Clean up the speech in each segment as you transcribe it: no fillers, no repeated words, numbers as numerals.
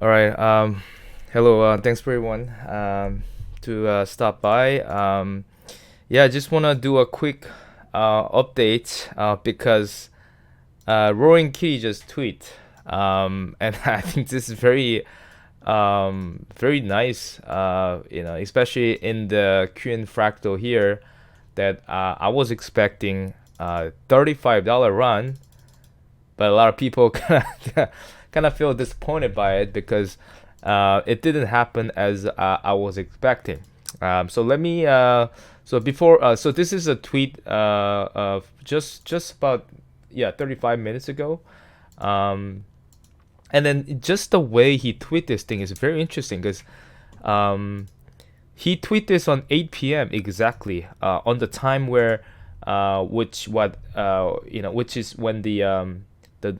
All right. Hello. Thanks for everyone to stop by. Yeah, I just want to do a quick update because Roaring Kitty just tweet, and I think this is very nice. Especially in the Korean fractal here, that I was expecting $35 run, but a lot of people kind of feel disappointed by it because it didn't happen as I was expecting. So let me so this is a tweet of just about 35 minutes ago. Um, and then just the way he tweet this thing is very interesting because um, he tweet this on 8 p.m. exactly on the time where which is when the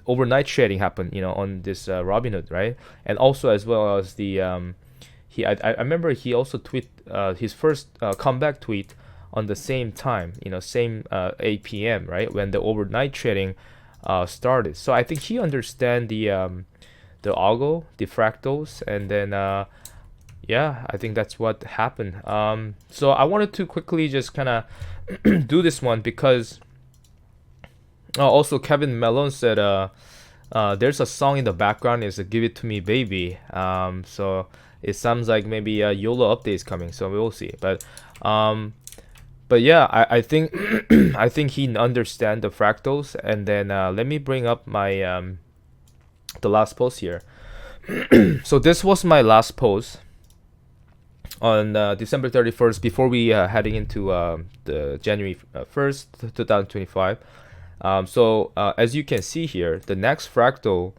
overnight trading happened, on this Robinhood, right? And also as well as the I remember he also tweet his first comeback tweet on the same time, same 8 p.m., right, when the overnight trading started. So I think he understand the algo, the fractals, and then yeah, I think that's what happened. So I wanted to quickly just kind of do this one because also Kevin Melon said there's a song in the background is "Give It to Me, Baby." So it sounds like maybe a YOLO update is coming. So we will see. But yeah, I think I think he understand the fractals. And then let me bring up my the last post here. So this was my last post on December 31st before we heading into the January 1st, 2025. So as you can see here, the next fractal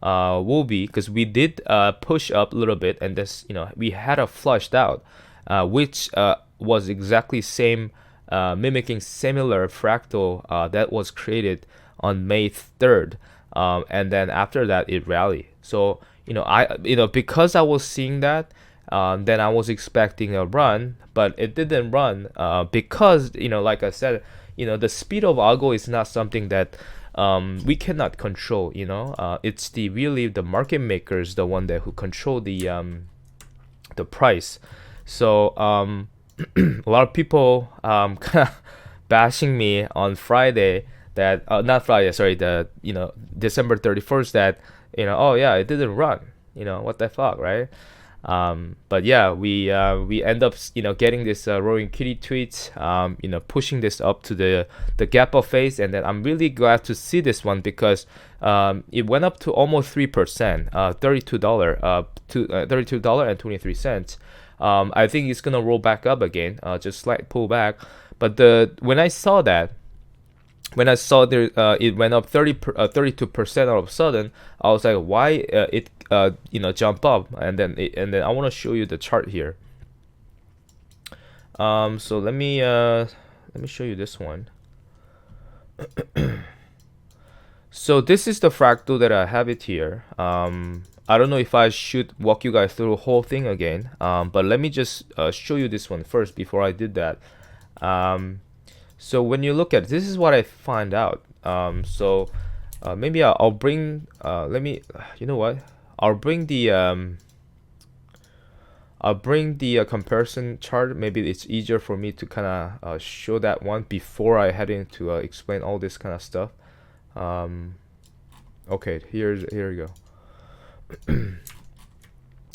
will be, because we did push up a little bit, and this, we had a flushed out, which was exactly same, mimicking similar fractal that was created on May 3rd, and then after that it rallied. So because I was seeing that, then I was expecting a run, but it didn't run because like I said, the speed of algo is not something that we cannot control. It's really the market makers, the one that who control the price. So a lot of people kind of bashing me on Friday that not Friday, sorry, the December 31st, that oh yeah, it didn't run. What the fuck, right? But yeah, we end up getting this Roaring Kitty tweet, pushing this up to the gap up phase, and then I'm really glad to see this one because it went up to almost 3%, $32 to $32.23. I think it's gonna roll back up again, just slight pullback. But when I saw there it went up 32% all of a sudden, I was like, why it jump up? And then I want to show you the chart here. So let me show you this one. So this is the fractal that I have it here. I don't know if I should walk you guys through the whole thing again, but let me just show you this one first before I did that. So when you look at this is what I find out. So maybe I'll bring let me, you know what, I'll bring the comparison chart. Maybe it's easier for me to kind of show that one before I head into explain all this kind of stuff. Okay, here we go.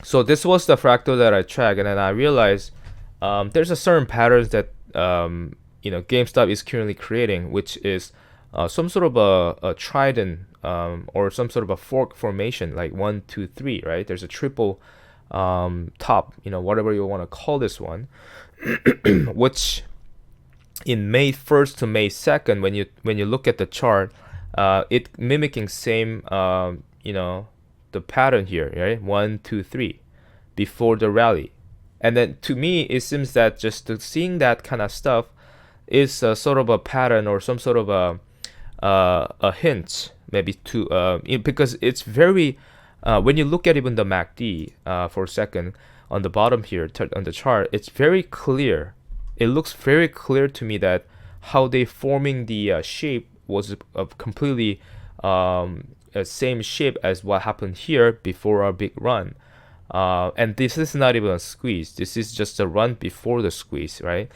So this was the fractal that I tracked, and then I realized there's a certain patterns that GameStop is currently creating, which is some sort of a trident, or some sort of a fork formation, like 1, 2, 3, right? There's a triple top, whatever you want to call this one, which in May 1st to May 2nd, when you look at the chart, it mimicking same the pattern here, right? 1, 2, 3 before the rally. And then to me it seems that just seeing that kind of stuff is sort of a pattern or some sort of a hint, maybe to because it's very when you look at even the MACD for a second on the bottom here on the chart, it's very clear. It looks very clear to me that how they forming the shape was completely same shape as what happened here before our big run. And this is not even a squeeze. This is just a run before the squeeze, right?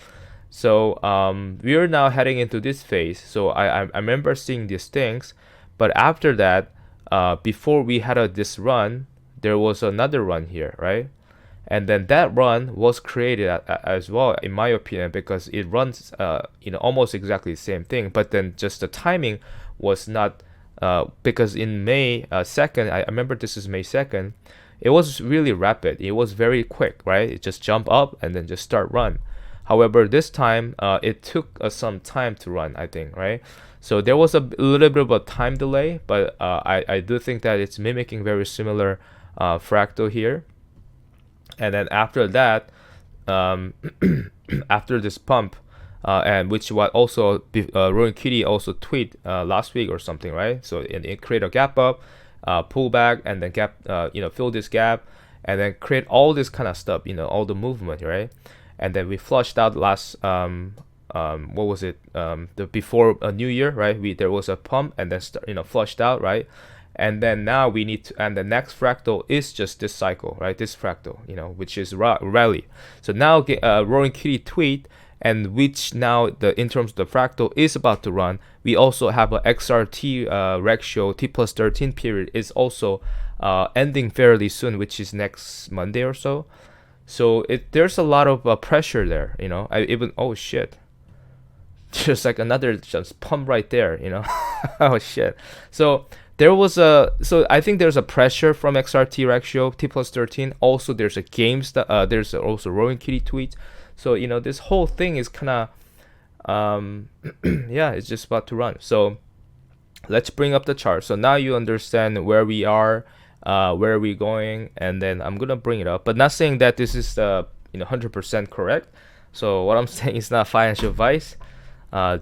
So we are now heading into this phase. So I remember seeing these things, but after that, before we had this run, there was another run here, right? And then that run was created as well, in my opinion, because it runs, almost exactly the same thing. But then just the timing was not, because in May 2nd, I remember this is May 2nd, it was really rapid. It was very quick, right? It just jump up and then just start run. However, this time, it took some time to run, I think, right? So there was a little bit of a time delay, but I do think that it's mimicking very similar fractal here. And then after that, after this pump, and which what also Rowan Kitty also tweet last week or something, right? So it create a gap up, pull back, and then gap, fill this gap, and then create all this kind of stuff, all the movement, right? And then we flushed out last what was it, the before New Year, right? There was a pump and then flushed out, right? And then now we need to, and the next fractal is just this cycle, right? This fractal, which is rally. So now Roaring Kitty tweet, and which now in terms of the fractal is about to run. We also have a XRT ratio T+13 period is also ending fairly soon, which is next Monday or so. So there's a lot of pressure there, oh shit. Just like another just pump right there, oh shit. So I think there's a pressure from XRT ratio T+13. Also, there's a games that there's also Rowan Kitty tweet. So this whole thing is kind of yeah, it's just about to run. So let's bring up the chart. So now you understand where we are, where are we going, and then I'm gonna bring it up, but not saying that this is 100% correct. So what I'm saying is not financial advice,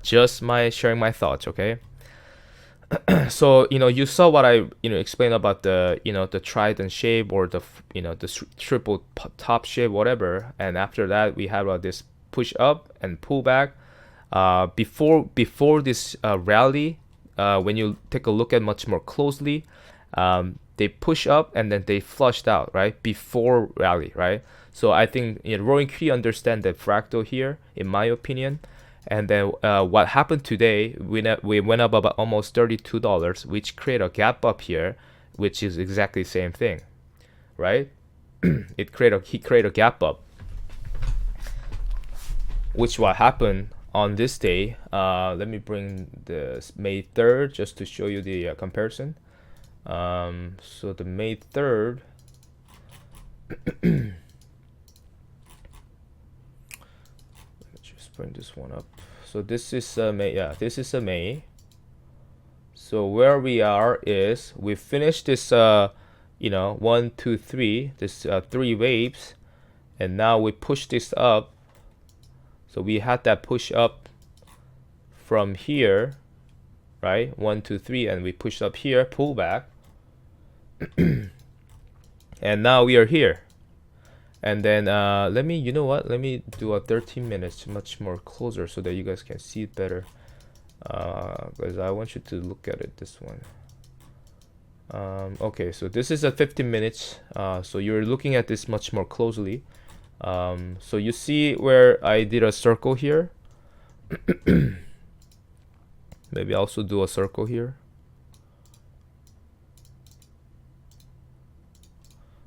just sharing my thoughts, okay? So you saw what I explained about the the trident shape, or the the triple top shape, whatever. And after that we have this push up and pull back. Before this rally, when you take a look at much more closely, they push up and then they flushed out, right, before rally, right? So I think Roaring Kitty understand the fractal here, in my opinion. And then what happened today, we went up about almost $32, which create a gap up here, which is exactly the same thing, right? He create a gap up, which what happened on this day. Let me bring the May 3rd just to show you the comparison. So the May 3rd, bring this one up. So this is May. Yeah, this is a May. So where we are is we finished this 1, 2, 3, this 3 waves, and now we push this up. So we had that push up from here, right? 1, 2, 3, and we pushed up here, pull back, and now we are here. And then let me do a 13 minutes, much more closer, so that you guys can see it better, because I want you to look at it, this one. Okay, so this is a 15 minutes, so you're looking at this much more closely. So you see where I did a circle here. Maybe I also do a circle here.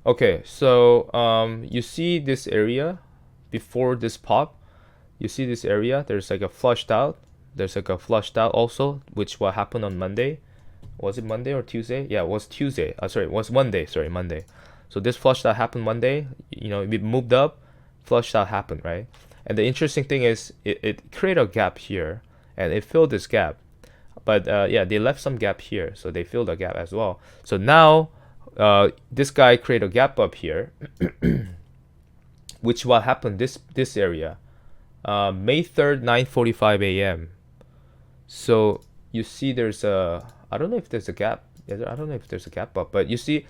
Okay, so you see this area before this pop. You see this area, there's like a flushed out. There's like a flushed out also, which will happen on Monday. Was it Monday or Tuesday? Yeah, it was Tuesday. Sorry, it was Monday. Sorry, Monday. So this flushed out happened Monday. It moved up, flushed out happened, right? And the interesting thing is it created a gap here, and it filled this gap. But yeah, they left some gap here, so they filled a gap as well. So now this guy created a gap up here, which what happened this area, May 3rd, 9:45 a.m. So you see there's a, I don't know if there's a gap. I don't know if there's a gap up, but you see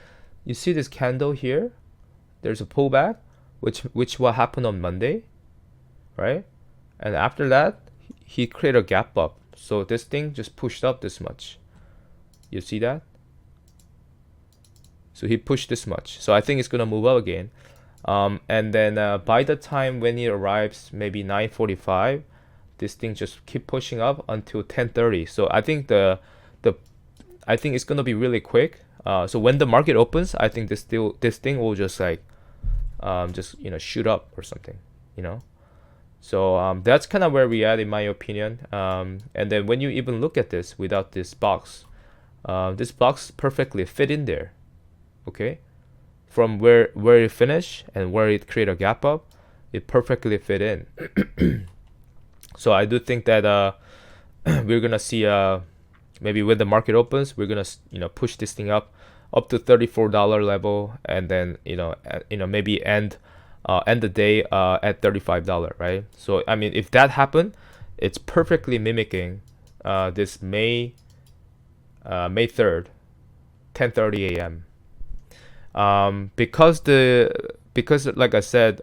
this candle here. There's a pullback, which what happened on Monday, right? And after that, he created a gap up. So this thing just pushed up this much. You see that? So he pushed this much. So I think it's gonna move up again. And then by the time when it arrives, maybe 9:45, this thing just keep pushing up until 10:30. So I think I think it's gonna be really quick. So when the market opens, I think this thing will just like just shoot up or something, you know. So that's kind of where we at in my opinion. And then when you even look at this without this box perfectly fit in there, okay? From where it finished and where it create a gap up, it perfectly fit in. So I do think that we're gonna see maybe when the market opens, we're gonna push this thing up to $34 level, and then maybe end the day at $35, right? So I mean, if that happened, it's perfectly mimicking this May 3rd, 10:30 a.m. Because like I said,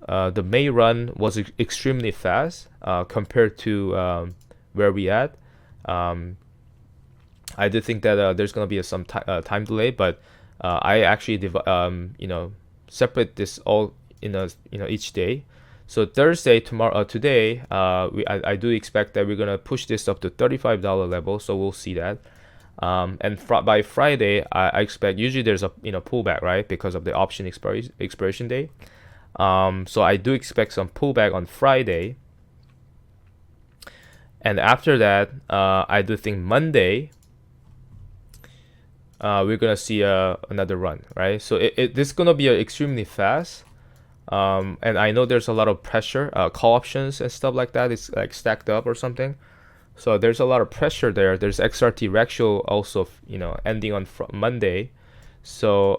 the May run was extremely fast compared to where we at. I do think that there's gonna be some time delay, but I actually separate this all in each day. So Thursday, today, I do expect that we're gonna push this up to $35 level. So we'll see that. And by Friday, I expect usually there's a pullback, right, because of the option expiration day. So I do expect some pullback on Friday, and after that, I do think Monday we're gonna see another run, right? So this is gonna be extremely fast. And I know there's a lot of pressure, call options and stuff like that. It's like stacked up or something. So there's a lot of pressure there. There's XRT ratio also, ending on Monday. So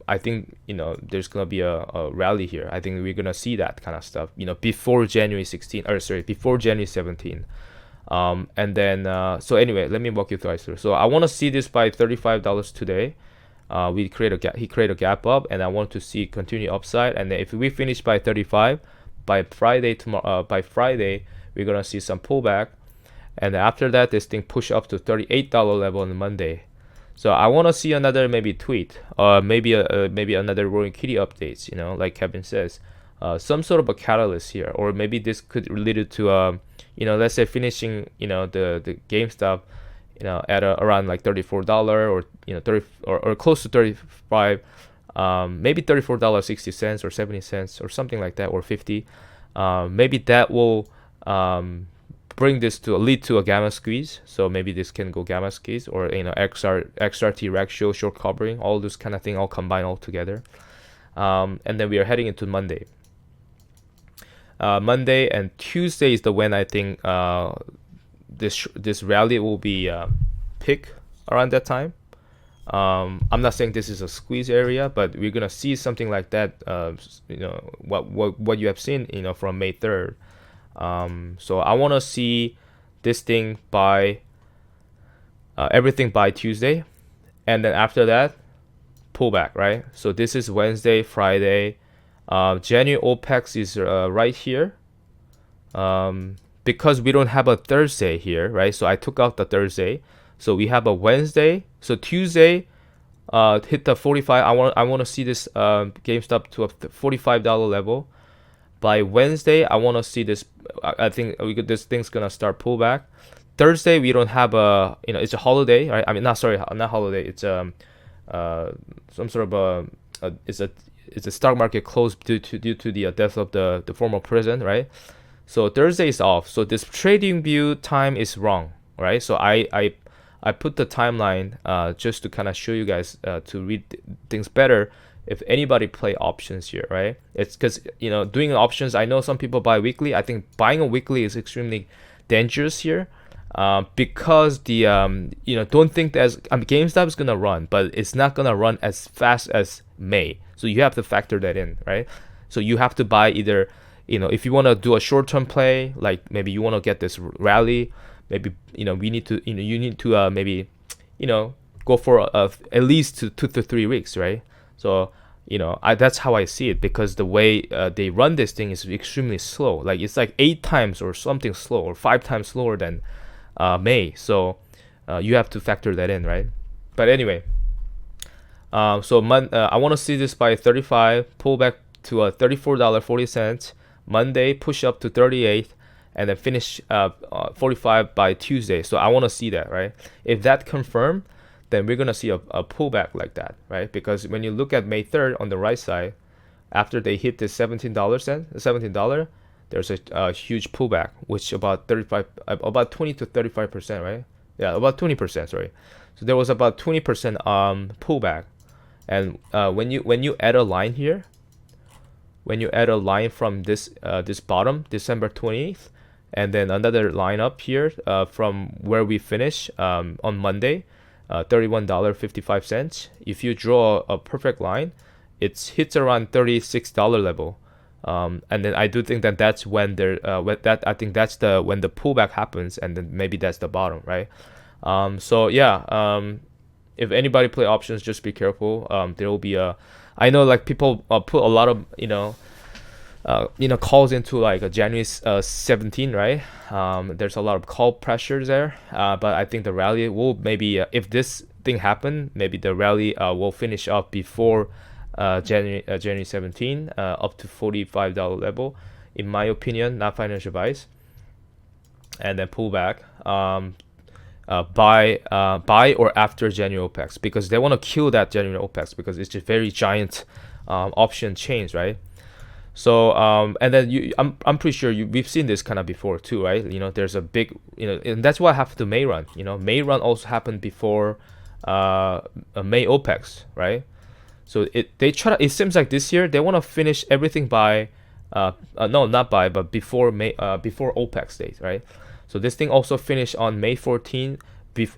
I think there's gonna be a rally here. I think we're gonna see that kind of stuff, before January 16, or sorry, before January 17. And then so anyway, let me walk you through. So I want to see this by $35 today. He create a gap up, and I want to see continue upside. And then if we finish by 35 by Friday we're gonna see some pullback, and after that this thing push up to $38 level on Monday. So I want to see another maybe tweet, maybe another Roaring Kitty updates, like Kevin says, some sort of a catalyst here, or maybe this could relate it to let's say finishing the GameStop at around like $34, or 30 or close to 35, maybe $34.60 or 70 cents or something like that, or 50. Maybe that will bring this to lead to a gamma squeeze. So maybe this can go gamma squeeze, or XRT ratio short covering, all this kind of thing all combined all together. And then we are heading into Monday. Monday and Tuesday is the when I think this rally will be pick around that time. I'm not saying this is a squeeze area, but we're gonna see something like that. What you have seen from May 3rd. So I want to see this thing by everything by Tuesday, and then after that pullback, right? So this is Wednesday, Friday. January OPEX is right here, because we don't have a Thursday here, right? So I took out the Thursday, so we have a Wednesday. So Tuesday hit the 45. I want to see this GameStop to a $45 level. By Wednesday, I want to see this. I think this thing's gonna start pullback. Thursday we don't have it's a holiday, right? I mean, not holiday. It's some sort of it's a stock market closed due to the death of the former president, right? So Thursday is off. So this trading view time is wrong, right? So I put the timeline just to kind of show you guys to read things better. If anybody play options here, right? It's because doing options, I know some people buy weekly. I think buying a weekly is extremely dangerous here, because the don't think that GameStop is gonna run, but it's not gonna run as fast as May. So you have to factor that in, right? So you have to buy either if you want to do a short-term play, like maybe you want to get this rally, maybe we need to you need to maybe go for at least 2 to 3 weeks, right? So that's how I see it, because the way they run this thing is extremely slow. Like it's like 8 times or something slow, or 5 times slower than May. So you have to factor that in, right? But anyway, I want to see this by 35, pull back to a $34.40. Monday push up to 38, and then finish 45 by Tuesday. So I want to see that, right? If that confirmed, then we're gonna see a pullback like that, right? Because when you look at May 3rd on the right side, after they hit the $17, there's a huge pullback, which about 20 to 35%, right? Yeah, about 20%, sorry. So there was about 20% pullback, and when you add a line here, when you add a line from this bottom, December 20th, and then another line up here from where we finish on Monday, $31.55. If you draw a perfect line, it hits around $36 level, and then I do think that that's when I think that's when the pullback happens, and then maybe that's the bottom, right? So yeah, if anybody play options, just be careful. There will be I know like people put a lot of calls into like a January 17, right? There's a lot of call pressures there, but I think the rally will maybe if this thing happen, maybe the rally will finish up before January 17, up to $45 level, in my opinion, not financial advice, and then pull back. Buy or after January OPEX, because they want to kill that January OPEX because it's a very giant option change, right? So and then I'm pretty sure we've seen this kind of before too, right? There's a big, and that's what happened to May run. May run also happened before a May OPEX, right? So it seems like this year they want to finish everything by no, not by, but before before OPEX date, right? So this thing also finished on May 14th,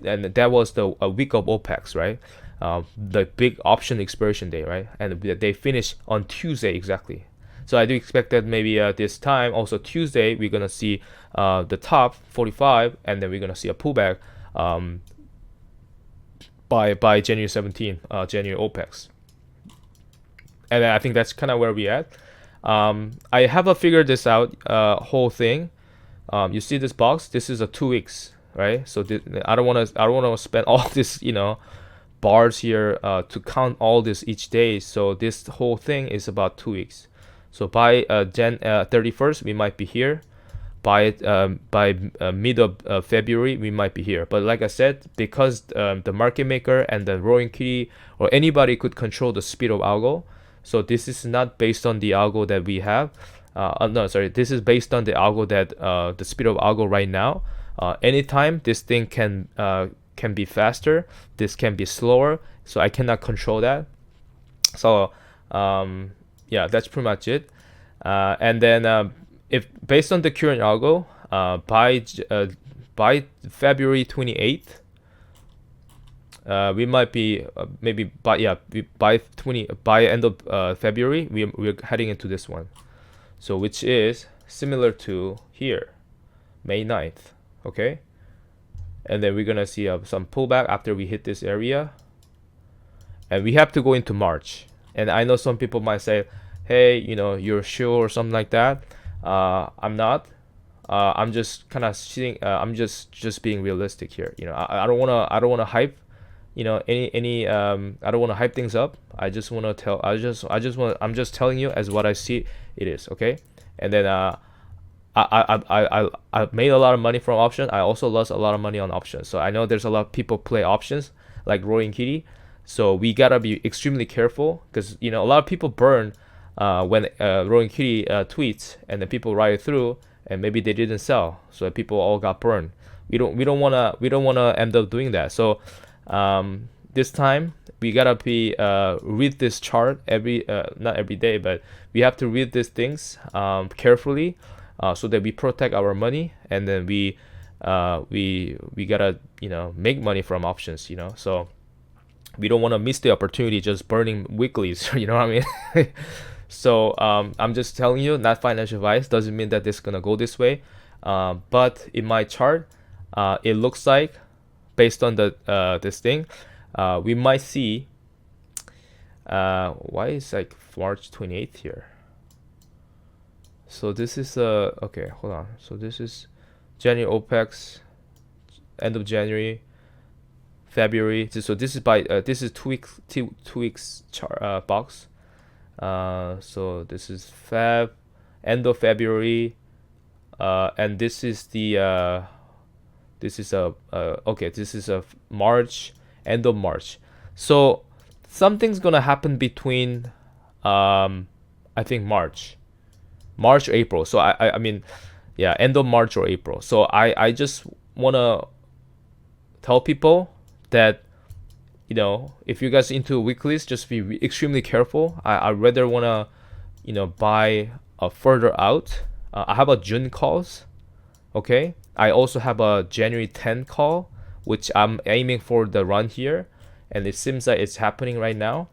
and that was a week of OPEX, right? The big option expiration day, right? And they finished on Tuesday exactly. So I do expect that maybe this time, also Tuesday, we're gonna see the top 45, and then we're gonna see a pullback by January 17, January OPEX. And I think that's kind of where we at. I haven't figured this out whole thing. You see this box? This is a 2 weeks, right? So I don't want to spend all this bars here to count all this each day. So this whole thing is about 2 weeks. So by Jan 31st, we might be here. By mid of February, we might be here. But like I said, because the market maker and the Roaring Kitty or anybody could control the speed of algo, so this is not based on the algo that we have. No, sorry, this is based on the algo that the speed of algo right now. Anytime this thing can be faster, this can be slower. So I cannot control that. So yeah, that's pretty much it. And then if based on the current algo, by February 28th, we might be maybe by end of February, we're heading into this one. So which is similar to here, May 9th, okay? And then we're gonna see some pullback after we hit this area, and we have to go into March. And I know some people might say, hey, you're sure or something like that. I'm not. I'm just kind of seeing. I'm just being realistic here. I don't wanna hype. I don't want to hype things up. I just want to tell. I'm just telling you as what I see it is. Okay. And then I made a lot of money from option. I also lost a lot of money on options. So I know there's a lot of people play options like Roaring Kitty. So we gotta be extremely careful, because a lot of people burn when Roaring Kitty tweets, and then people ride it through, and maybe they didn't sell, so people all got burned. We don't wanna end up doing that. So this time we gotta be read this chart not every day, but we have to read these things carefully, so that we protect our money, and then we gotta make money from options. So we don't want to miss the opportunity just burning weeklies. You know what I mean? So I'm just telling you, not financial advice. Doesn't mean that this is gonna go this way, but in my chart, it looks like, based on the this thing, we might see. Why is like March 28th here? So this is okay. Hold on. So this is January OPEX, end of January, February. So this is by this is 2 weeks box. So this is end of February, and this is the this is a okay, this is a March, end of March. So something's gonna happen between I think March or April. So I mean, yeah, end of March or April. So I just wanna tell people that, you know, if you guys into weeklies, just be extremely careful. I rather wanna, you know, buy further out. I have a June calls, okay. I also have a January 10 call, which I'm aiming for the run here, and it seems like it's happening right now.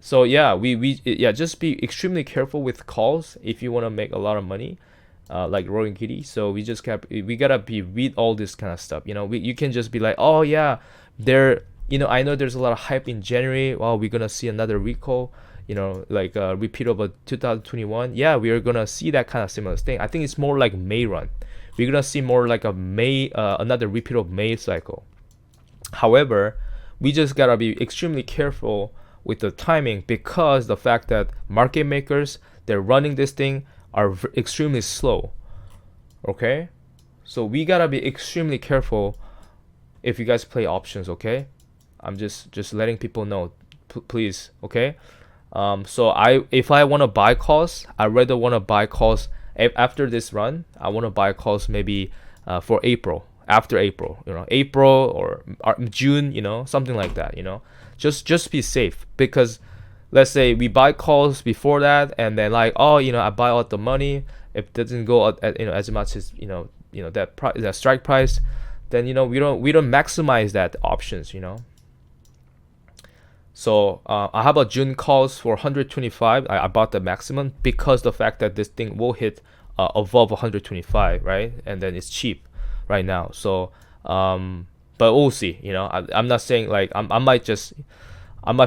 So yeah, yeah, just be extremely careful with calls if you want to make a lot of money, like Roaring Kitty. So we gotta be read all this kind of stuff. You know, you can just be like, oh yeah, you know, I know there's a lot of hype in January. Well, we're gonna see another recall. You know, like a repeat of a 2021. Yeah, we are gonna see that kind of similar thing. I think it's more like May run. We're gonna see more like a May, another repeat of May cycle. However, we just gotta be extremely careful with the timing, because the fact that market makers, they're running this thing, are extremely slow. Okay, so we gotta be extremely careful if you guys play options. Okay, I'm just letting people know, please. Okay. So if I want to buy calls, I rather want to buy calls after this run. I want to buy calls maybe for April, after April, you know, April or June, you know, something like that, you know. Just be safe, because let's say we buy calls before that, and then like, oh, you know, I buy out the money. If it doesn't go at, you know, as much as you know that strike price, then, you know, we don't maximize that options, you know. So I have a June calls for 125. I bought the maximum because the fact that this thing will hit above 125, right? And then it's cheap right now. So but we'll see. You know, I'm not saying like I might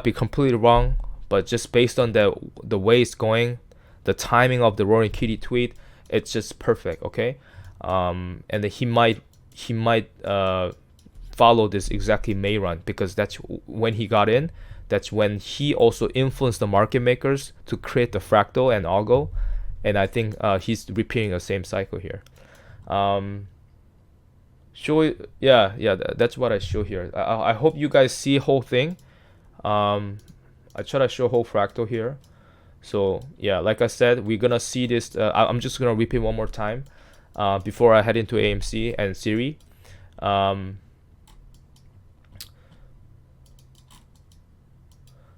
be completely wrong, but just based on the way it's going, the timing of the Roaring Kitty tweet, it's just perfect. Okay, and then he might follow this exactly May run, because that's when he got in. That's when he also influenced the market makers to create the fractal and algo, and I think he's repeating the same cycle here. That's what I show here. I hope you guys see whole thing. I try to show whole fractal here. So yeah, like I said, we're gonna see this. I'm just gonna repeat one more time before I head into AMC and SIRI.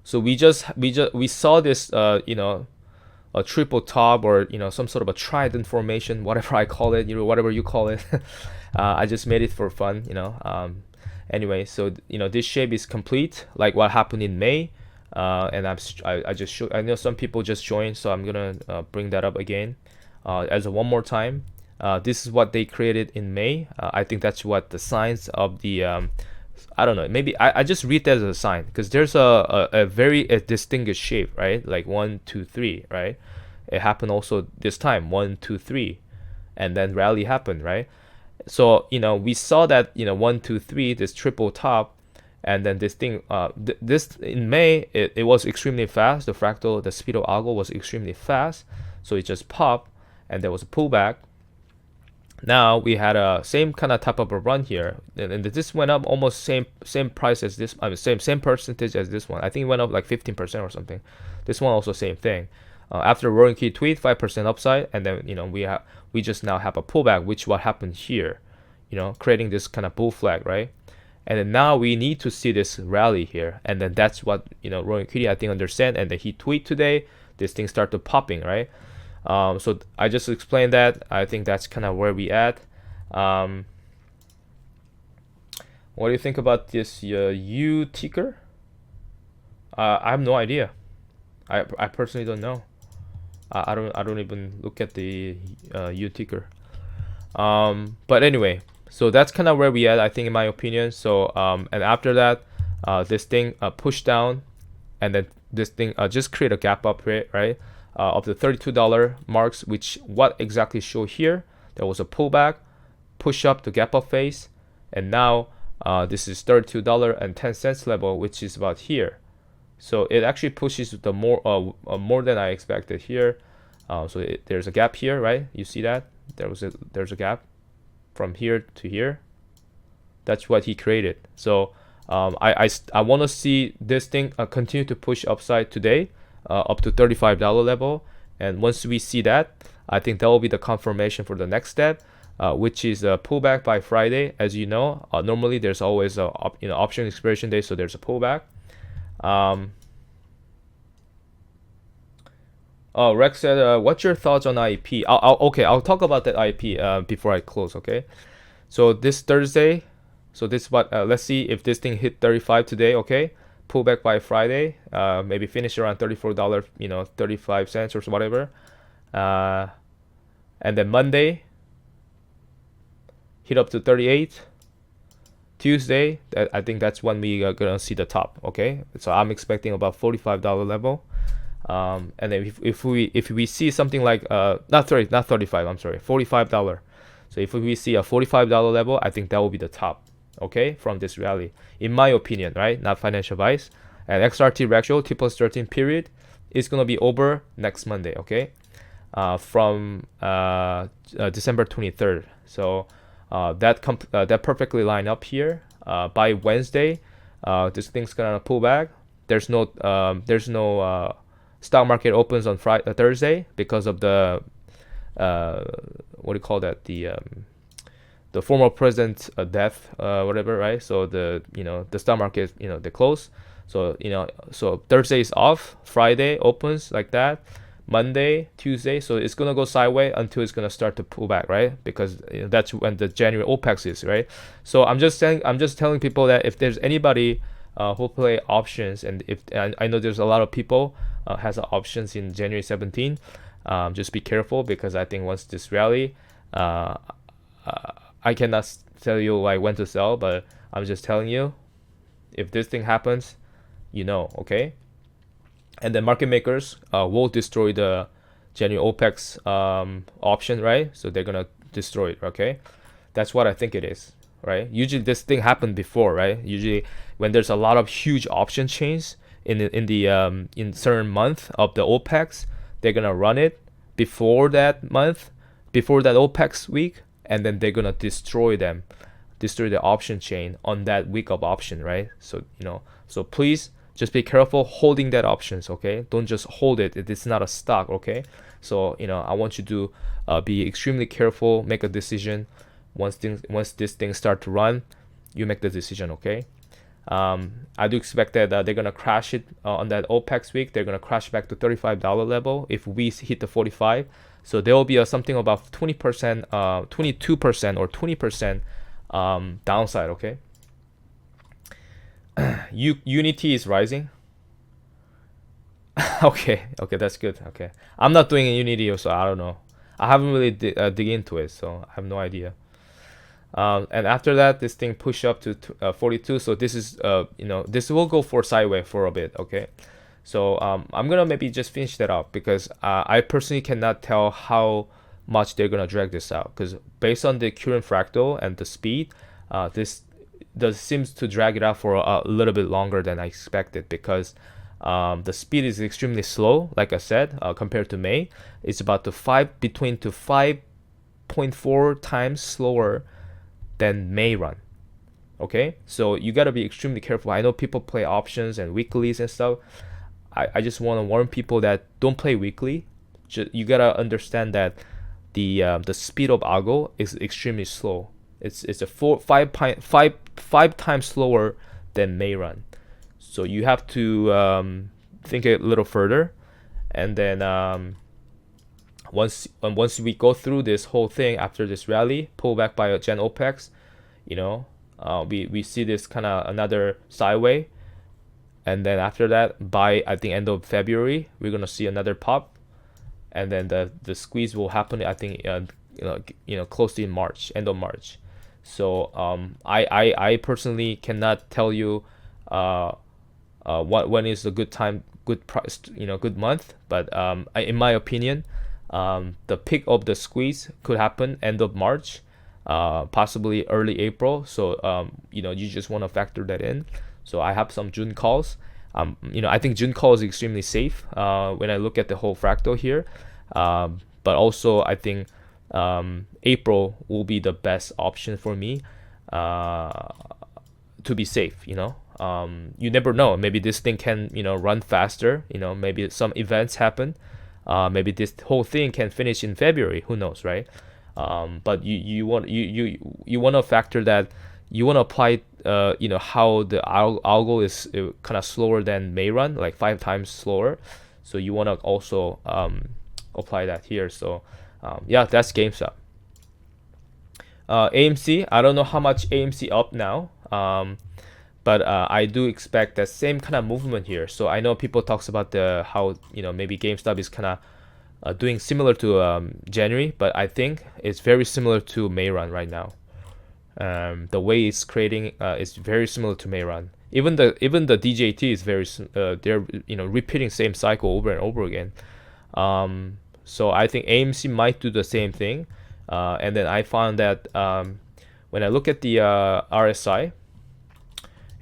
So we saw this, you know, a triple top, or, you know, some sort of a trident formation, whatever I call it, you know, whatever you call it. I just made it for fun, you know. Anyway, so, you know, this shape is complete, like what happened in May. And I just showed. I know some people just joined, so I'm gonna bring that up again, as a one more time. This is what they created in May. I think that's what the signs of the I don't know, maybe I just read that as a sign, because there's a very distinguished shape, right? Like 1 2 3, right? It happened also this time, 1 2 3, and then rally happened, right? So, you know, we saw that, you know, 1 2 3, this triple top, and then this thing, this in May, it was extremely fast. The fractal, the speed of algo was extremely fast, so it just popped, and there was a pullback. Now we had a same kind of type of a run here, and this went up almost same price as this. I mean, same percentage as this one. I think it went up like 15% or something. This one also same thing. After Roaring Kitty tweet, 5% upside, and then, you know, we just now have a pullback, which what happened here, you know, creating this kind of bull flag, right? And then now we need to see this rally here, and then that's what, you know, Roaring Kitty I think understand, and then he tweet today, this thing started popping, right? So I just explained that. I think that's kind of where we at. What do you think about this U ticker? I have no idea. I personally don't know. I don't even look at the U ticker. But anyway, so that's kind of where we at, I think, in my opinion. So and after that, this thing pushed down, and then this thing just create a gap up, right? Of the $32 marks, which what exactly show here. There was a pullback, push up the gap up phase, and now This is $32.10 level, which is about here. So it actually pushes the more than I expected here. So there's a gap here, right? You see that there's a gap from here to here. That's what he created. So I want to see this thing continue to push upside today, up to $35 level. And once we see that, I think that will be the confirmation for the next step, which is a pullback by Friday. As you know, normally there's always a option expiration day, so there's a pullback. Rex said, "What's your thoughts on IP?" I'll talk about that IP before I close. Okay, so this Thursday, so this what let's see if this thing hit 35 today. Okay, pullback by Friday, maybe finish around $34, 35 cents or whatever, and then Monday hit up to 38. Tuesday, I think that's when we are gonna see the top. Okay, so I'm expecting about $45 level. And then if we see something like not 35, I'm sorry, $45. So if we see a $45 level, I think that will be the top, okay, from this rally, in my opinion, right? Not financial advice. And XRT ratio T+13 period is gonna be over next Monday, okay, from December 23rd. So that perfectly line up here. By Wednesday, this thing's gonna pull back. There's no stock market opens on Thursday because of the what do you call that, the former president's death, whatever, right? So the stock market, they close. So so Thursday is off, Friday opens like that, Monday, Tuesday, so it's gonna go sideways until it's gonna start to pull back, right? Because that's when the January OPEX is, right? So I'm just telling people that if there's anybody who play options, and if I know there's a lot of people has options in January 17, just be careful, because I think once this rally, I cannot tell you like when to sell, but I'm just telling you, if this thing happens, okay? And then market makers will destroy the January OPEX option, right? So they're gonna destroy it, okay? That's what I think it is, right? Usually this thing happened before, right? Usually when there's a lot of huge option chains in certain month of the OPEX, they're gonna run it before that month, before that OPEX week, and then they're gonna destroy the option chain on that week of option, right? So so please just be careful holding that options, okay? Don't just hold it. It's not a stock, okay? So I want you to be extremely careful, make a decision. Once this thing start to run, you make the decision, okay? I do expect that they're gonna crash it on that OPEX week. They're gonna crash back to $35 level if we hit the 45. So there will be something about 20%, 22% or 20% downside, okay? Unity is rising. okay, that's good. Okay, I'm not doing Unity, so I don't know. I haven't really dig into it, so I have no idea. And after that, this thing push up to 42. So this is this will go for sideways for a bit, okay? So I'm gonna maybe just finish that up, because I personally cannot tell how much they're gonna drag this out, because based on the current fractal and the speed, this seems to drag it out for a little bit longer than I expected, because the speed is extremely slow, like I said, compared to May. It's about between 5.4 times slower than May run. Okay, so you got to be extremely careful. I know people play options and weeklies and stuff. I just want to warn people that don't play weekly. You got to understand that the speed of algo is extremely slow. It's a 5 times slower than May run. So you have to think a little further, and then once we go through this whole thing after this rally, pull back by a Gen OPEX, we see this kind of another sideway, and then after that, by I think end of February, we're gonna see another pop, and then the squeeze will happen, I think close to March, end of March. So I personally cannot tell you when is a good time, good price, good month, but in my opinion, the peak of the squeeze could happen end of March, possibly early April. So you just want to factor that in. So I have some June calls. I think June call is extremely safe when I look at the whole fractal here. But also I think April will be the best option for me to be safe. You never know. Maybe this thing can run faster. Maybe some events happen. Maybe this whole thing can finish in February. Who knows, right? But you want to factor that. You want to apply how the algo is kind of slower than may run, like 5 times slower. So you want to also apply that here. So yeah, that's GameStop. AMC, I don't know how much AMC up now, but I do expect that same kind of movement here. So I know people talks about how maybe GameStop is kind of doing similar to January, but I think it's very similar to May run right now. The way it's creating is very similar to May run. Even the DJT is very they're repeating same cycle over and over again. So I think AMC might do the same thing. And then I found that when I look at the RSI,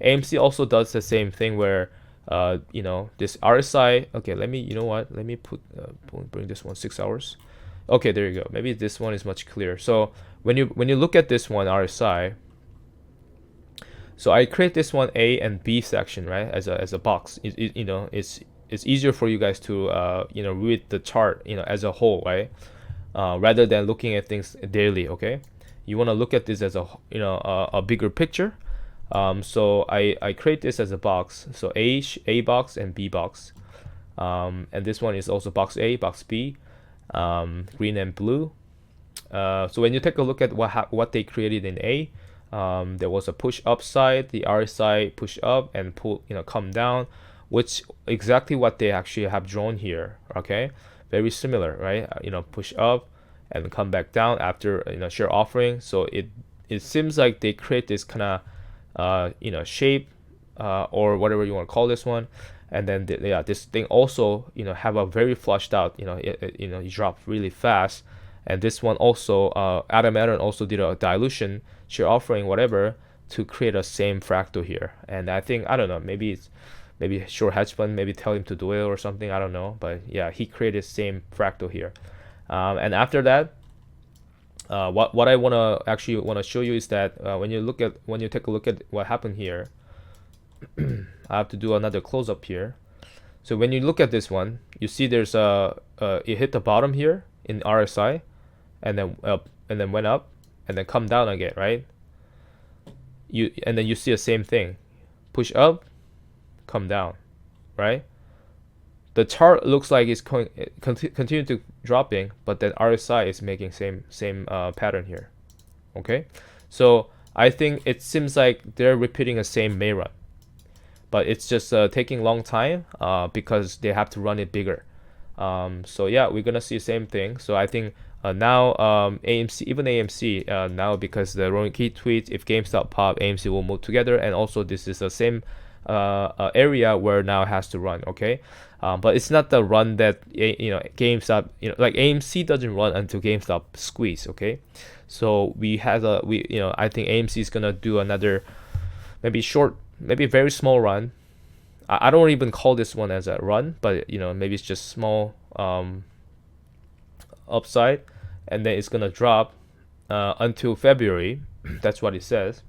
AMC also does the same thing where this RSI. Okay, let me bring this one 6 hours. Okay, there you go. Maybe this one is much clearer. So when you look at this one RSI, so I create this one A and B section, right, as a box. It's easier for you guys to read the chart as a whole, right, rather than looking at things daily. Okay, you want to look at this as a bigger picture. So I create this as a box. So A box and B box, and this one is also box A, box B, green and blue. So when you take a look at what they created in A, there was a push upside, the RSI push up and pull, come down, which exactly what they actually have drawn here. Okay, very similar, right? Push up and come back down after share offering. So it seems like they create this kind of shape or whatever you want to call this one, and then this thing also have a very flushed out. It dropped really fast. And this one also, Adam Aaron also did a dilution, share offering, whatever, to create a same fractal here. And I think, I don't know, maybe short hedge fund, maybe tell him to do it or something, I don't know. But yeah, he created same fractal here. And after that, what I want to show you is that when you take a look at what happened here, I have to do another close up here. So when you look at this one, you see there's it hit the bottom here in RSI, and then up, and then went up, and then come down again, right? And then you see the same thing, push up, come down, right? The chart looks like it's continue to dropping, but then RSI is making same pattern here. Okay, so I think it seems like they're repeating the same May run, but it's just taking long time because they have to run it bigger. So yeah, we're gonna see the same thing. So I think now AMC now, because the Rowan Key tweets, if GameStop pop, AMC will move together, and also this is the same area where now it has to run. Okay, but it's not the run that GameStop, like AMC doesn't run until GameStop squeeze. Okay, so I think AMC is gonna do another maybe very small run. I don't even call this one as a run, but maybe it's just small upside, and then it's gonna drop until February. That's what it says.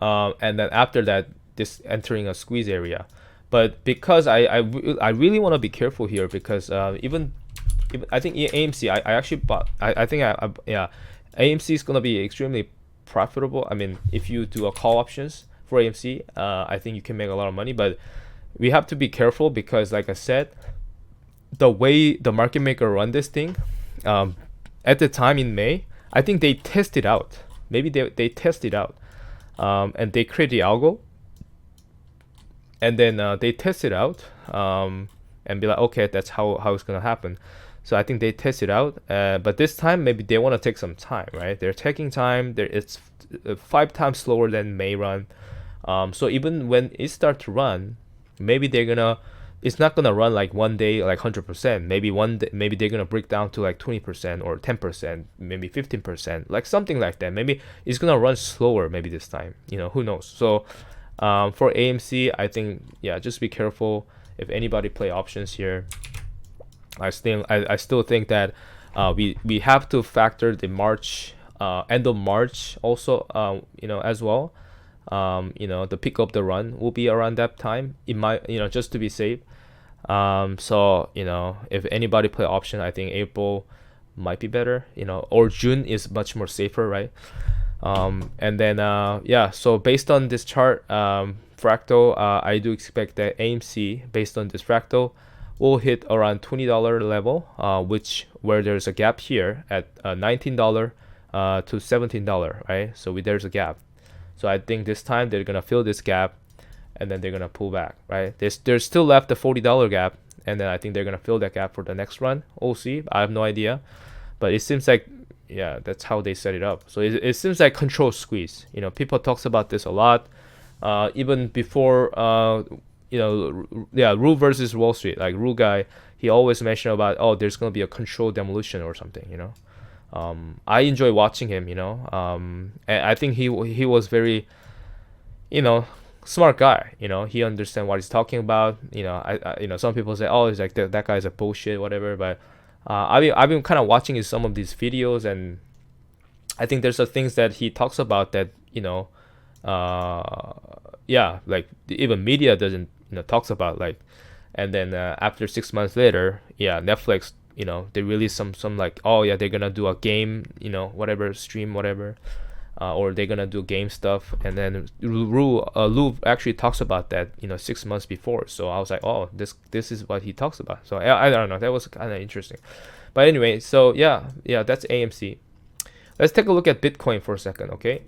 And then after that, this entering a squeeze area. But because I really want to be careful here, because even I think AMC, I actually bought. I think AMC is gonna be extremely profitable. I mean, if you do a call options for AMC, I think you can make a lot of money, but we have to be careful because, like I said, the way the market maker run this thing, at the time in May, I think they test it out. Maybe they test it out, and they create the algo, and then they test it out, and be like, okay, that's how it's gonna happen. So I think they test it out, but this time maybe they want to take some time, right? They're taking time. It's 5 times slower than May run. So even when it starts to run, maybe they're gonna it's not gonna run like one day like 100%. Maybe one day, maybe they're gonna break down to like 20% or 10%, maybe 15%, like something like that. Maybe it's gonna run slower maybe this time. Who knows? So for AMC, I think just be careful if anybody play options here. I still think that we have to factor the March end of March also as well. The pick up the run will be around that time. It might just to be safe. So if anybody play option, I think April might be better. Or June is much more safer, right? And then so based on this chart, fractal, I do expect that AMC based on this fractal will hit around $20 level, where there's a gap here at $19 to $17, right? So there's a gap. So I think this time they're gonna fill this gap, and then they're gonna pull back, right? There's still left the $40 gap, and then I think they're gonna fill that gap for the next run. We'll see. I have no idea, but it seems like that's how they set it up. So it seems like control squeeze. People talks about this a lot, even before Rule versus Wall Street. Like Rule guy, he always mentioned about there's gonna be a controlled demolition or something. I enjoy watching him. And I think he was very, smart guy. He understands what he's talking about. Some people say, he's like that guy's a bullshit, whatever. But I've been kind of watching some of these videos, and I think there's things that he talks about that like even media doesn't talks about, like. And then after 6 months later, Netflix, they release some like, they're gonna do a game, whatever stream, whatever, or they're gonna do game stuff. And then Lou actually talks about that 6 months before. So I was like, this is what he talks about. So I don't know, that was kind of interesting. But anyway, so that's AMC. Let's take a look at Bitcoin for a second. Okay.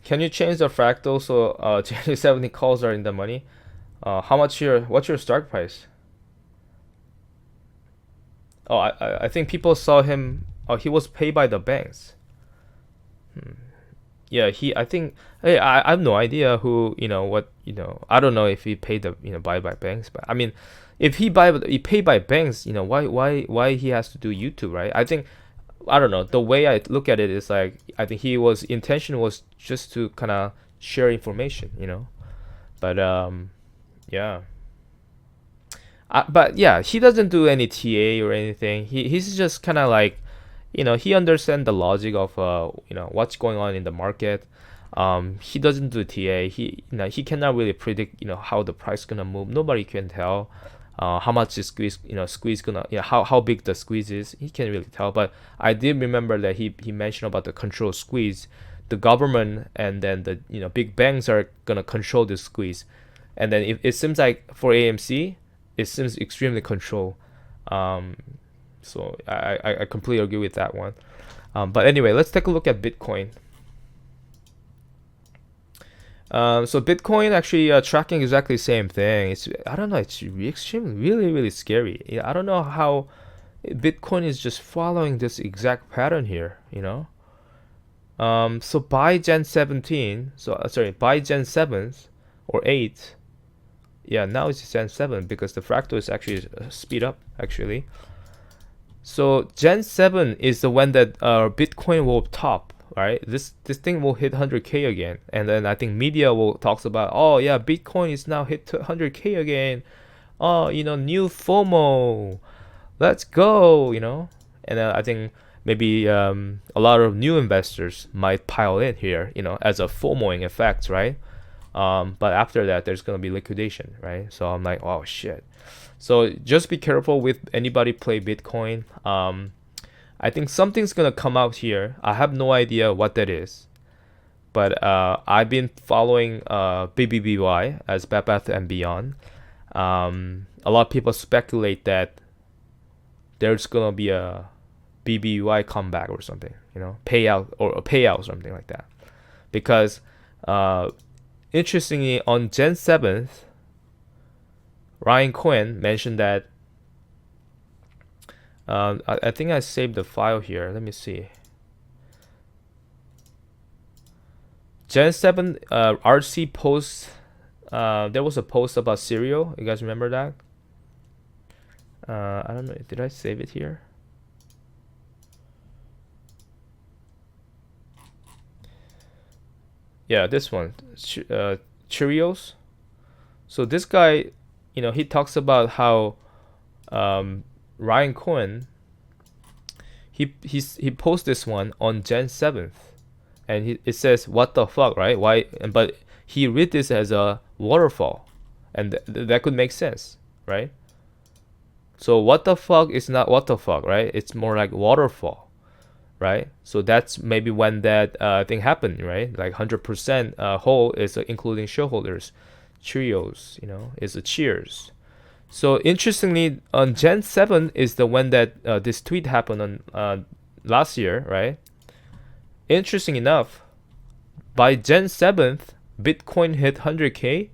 Can you change the fractal so 70 calls are in the money? What's your start price? I think people saw him. He was paid by the banks. I think. Hey, I have no idea who. I don't know if he paid the buy by banks, but I mean, if he paid by banks, why he has to do YouTube, right? I think. I don't know. The way I look at it is like, I think intention was just to kind of share information, But he doesn't do any TA or anything. He's just kind of like, he understands the logic of what's going on in the market. He doesn't do TA. He cannot really predict how the price gonna move. Nobody can tell. How much the squeeze gonna, how big the squeeze is. He can't really tell. But I did remember that he mentioned about the control squeeze. The government and then the big banks are gonna control the squeeze, and then it seems like for AMC, it seems extremely control. So I completely agree with that one. But anyway, let's take a look at Bitcoin. So Bitcoin actually tracking exactly the same thing. I don't know. It's extremely, really, really scary. I don't know how Bitcoin is just following this exact pattern here. So by Gen 17, by Gen 7 or 8. Now it's Gen 7 because the fractal is actually speed up actually. So Gen 7 is the one that Bitcoin will top. Right, this thing will hit 100K again, and then I think media will talks about, Bitcoin is now hit 100K again. New FOMO, let's go. And I think maybe a lot of new investors might pile in here, as a FOMOing effect, right? But after that, there's gonna be liquidation, right? So I'm like, oh shit. So just be careful with anybody play Bitcoin. I think something's gonna come out here. I have no idea what that is, but I've been following BBBY as Bed Bath and Beyond. A lot of people speculate that there's gonna be a BBBY comeback or something, payout or a payout or something like that. Because interestingly, on Gen 7th, Ryan Cohen mentioned that. I think I saved the file here. Let me see. Gen 7 RC post. There was a post about cereal. You guys remember that? I don't know. Did I save it here? Yeah, this one. Cheerios. So this guy, he talks about how Ryan Cohen, he posts this one on Jan 7th, and it says what the fuck, right? Why? But he read this as a waterfall, and that could make sense, right? So what the fuck is not what the fuck, right? It's more like waterfall, right? So that's maybe when that thing happened, right? Like 100% whole is including shareholders. Cheerios, is a cheers. So interestingly, on Gen 7 is the one that this tweet happened on last year, right? Interesting enough, by Gen 7th, Bitcoin hit 100K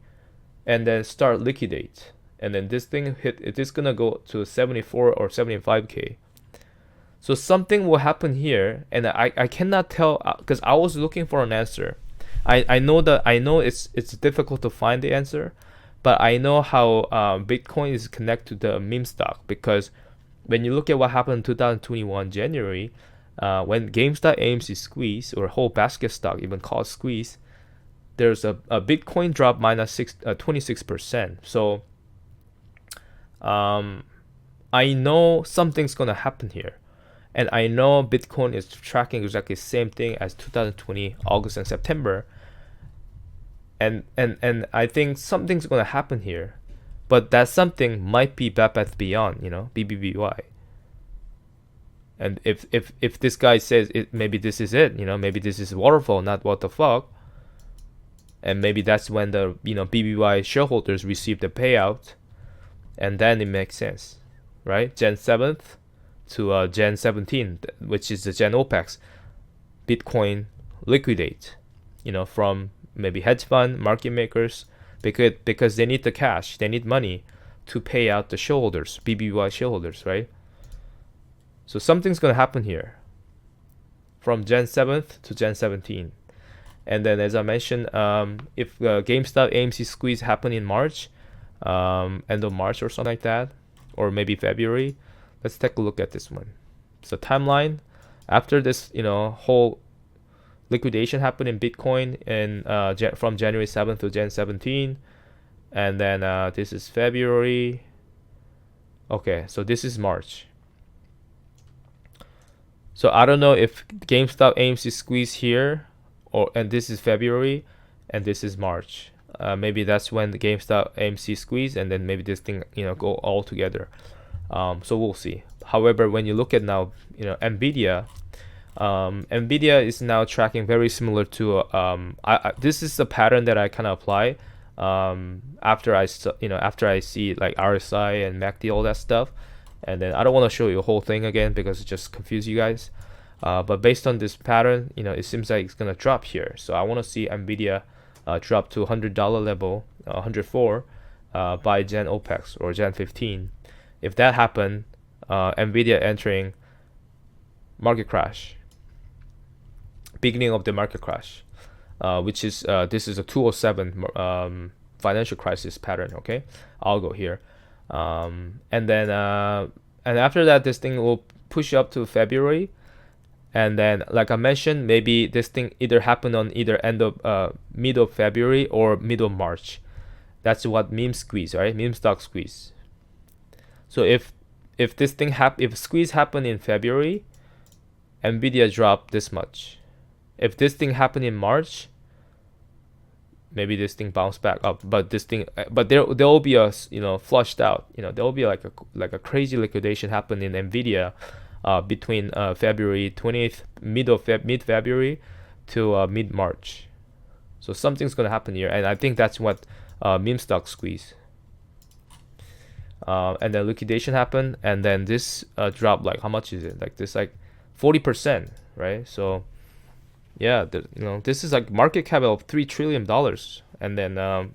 and then start liquidate. And then this thing it is gonna go to 74 or 75K. So something will happen here, and I cannot tell because I was looking for an answer. I know it's difficult to find the answer, but I know how Bitcoin is connected to the meme stock, because when you look at what happened in 2021 January, when GameStop AMC squeeze, or whole basket stock even called squeeze, there's a Bitcoin drop minus 26%. So I know something's gonna happen here. And I know Bitcoin is tracking exactly the same thing as 2020 August and September. And I think something's gonna happen here, but that something might be Bed Bath Beyond, BBBY. And if this guy says it, maybe this is it, maybe this is waterfall, not what the fuck. And maybe that's when the BBY shareholders receive the payout, and then it makes sense, right? Gen 7th to Gen 17, which is the Gen OPEX, Bitcoin liquidate, from maybe hedge fund, market makers, because they need the cash, they need money to pay out the shareholders, BBY shareholders, right? So something's gonna happen here from Gen 7th to Gen 17. And then, as I mentioned, if GameStop AMC squeeze happen in March, end of March or something like that, or maybe February, let's take a look at this one. So timeline after this, whole liquidation happened in Bitcoin from January 7th to Jan 17, and then this is February. Okay, so this is March. So I don't know if GameStop AMC squeeze here, and this is February, and this is March. Maybe that's when the GameStop AMC squeeze, and then maybe this thing go all together. So we'll see. However, when you look at now, Nvidia, Nvidia is now tracking very similar to this is the pattern that I kind of apply after I see like RSI and MACD, all that stuff. And then I don't want to show you the whole thing again because it just confuse you guys. But based on this pattern, it seems like it's gonna drop here. So I want to see Nvidia drop to $100 level, 104 by Gen OPEX or Gen 15. If that happen, Nvidia entering market crash, beginning of the market crash, which is this is a 207 financial crisis pattern. Okay, I'll go here, and then and after that, this thing will push up to February, and then like I mentioned, maybe this thing either happen on either end of mid of February or mid of March. That's what meme squeeze, right? Meme stock squeeze. So if this thing if squeeze happen in February, Nvidia drop this much. If this thing happen in March, maybe this thing bounce back up. But there will be a flushed out. There will be like a crazy liquidation happen in Nvidia between February 20th, mid February to mid March. So something's gonna happen here, and I think that's what meme stock squeeze. And then liquidation happened, and then this drop, like how much is it? Like this, like 40%, right? So yeah, this is like market cap of $3 trillion, and then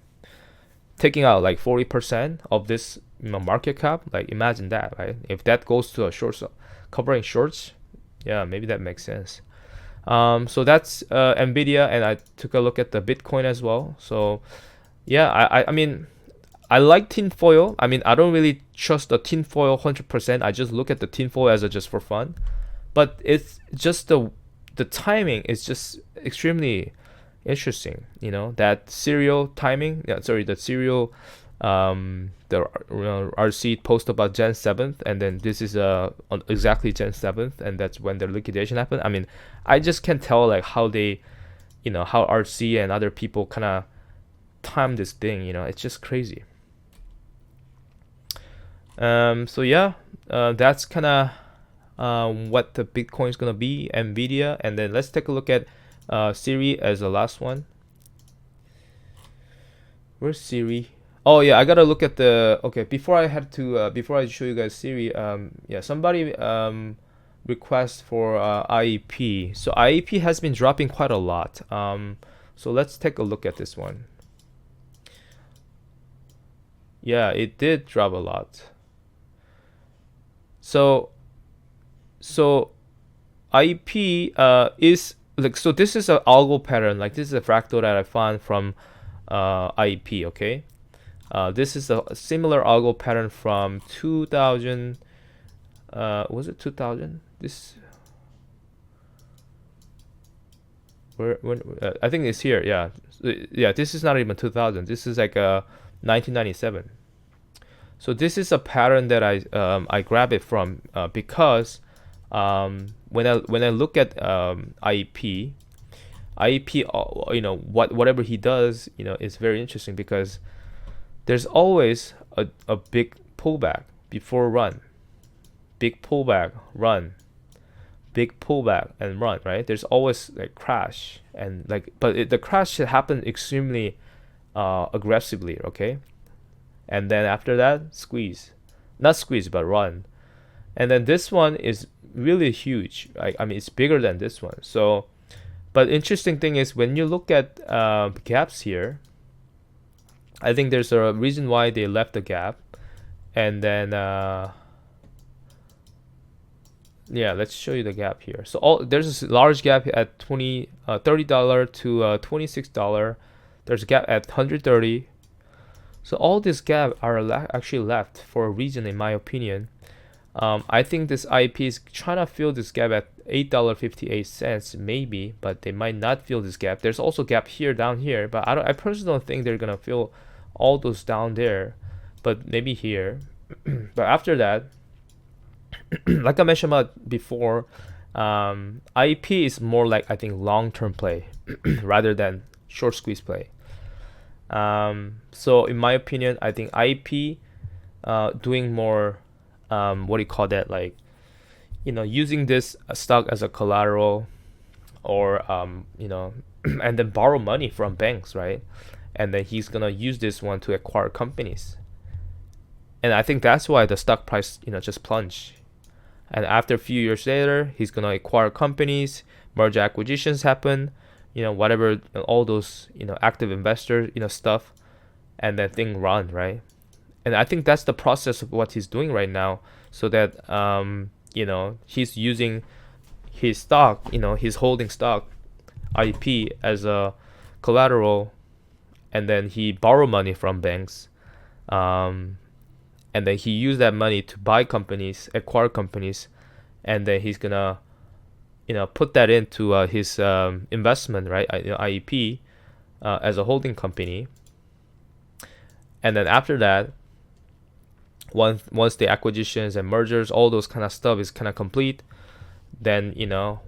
taking out like 40% of this market cap. Like imagine that, right? If that goes to a short, covering shorts, yeah, maybe that makes sense. So that's Nvidia, and I took a look at the Bitcoin as well. So yeah, I mean, I like tinfoil. I mean, I don't really trust the tinfoil 100%. I just look at the tinfoil as a just for fun. But it's just the timing is just extremely interesting. You know, that serial timing. Yeah, sorry, the serial the RC post about Jan 7th, and then this is on exactly Jan 7th, and that's when the liquidation happened. I mean, I just can't tell like how they, how RC and other people kind of time this thing. It's just crazy. So yeah, that's kind of what the Bitcoin is gonna be, Nvidia, and then let's take a look at SIRI as the last one. Where's SIRI? Oh yeah, I gotta look at the. Okay, before I show you guys SIRI, yeah, somebody request for IEP. So IEP has been dropping quite a lot. So let's take a look at this one. Yeah, it did drop a lot. So IEP is like, so this is an algo pattern. Like, this is a fractal that I found from IEP. Okay, this is a similar algo pattern from 2000. Was it 2000? This I think it's here. Yeah, yeah. This is not even 2000. This is like 1997. So this is a pattern that I grab it from because when I look at IEP, whatever he does, is very interesting because there's always a big pullback before run, big pullback, run, big pullback and run, right? There's always like crash and like, but the crash should happen extremely aggressively, okay? And then after that, squeeze, not squeeze, but run. And then this one is really huge. I mean, it's bigger than this one. So, but interesting thing is when you look at gaps here, I think there's a reason why they left the gap. And then yeah, let's show you the gap here. So there's a large gap at $30 to $26. There's a gap at 130. So all these gaps are actually left for a reason, in my opinion. I think this IP is trying to fill this gap at $8.58 maybe, but they might not fill this gap. There's also gap here, down here, but I personally don't think they're gonna fill all those down there, but maybe here. But after that, like I mentioned about before, IP is more like, I think, long-term play rather than short squeeze play. So in my opinion, I think IP doing more, what do you call that, like, using this stock as a collateral, or and then borrow money from banks, right? And then he's gonna use this one to acquire companies, and I think that's why the stock price just plunged. And after a few years later, he's gonna acquire companies, merger acquisitions happen, whatever, all those, active investor, stuff, and then thing run, right? And I think that's the process of what he's doing right now, so that, he's using his stock, he's holding stock, IP, as a collateral, and then he borrow money from banks, and then he used that money to buy companies, acquire companies, and then he's gonna put that into his investment, right? IEP, as a holding company. And then after that, once the acquisitions and mergers, all those kind of stuff is kind of complete, then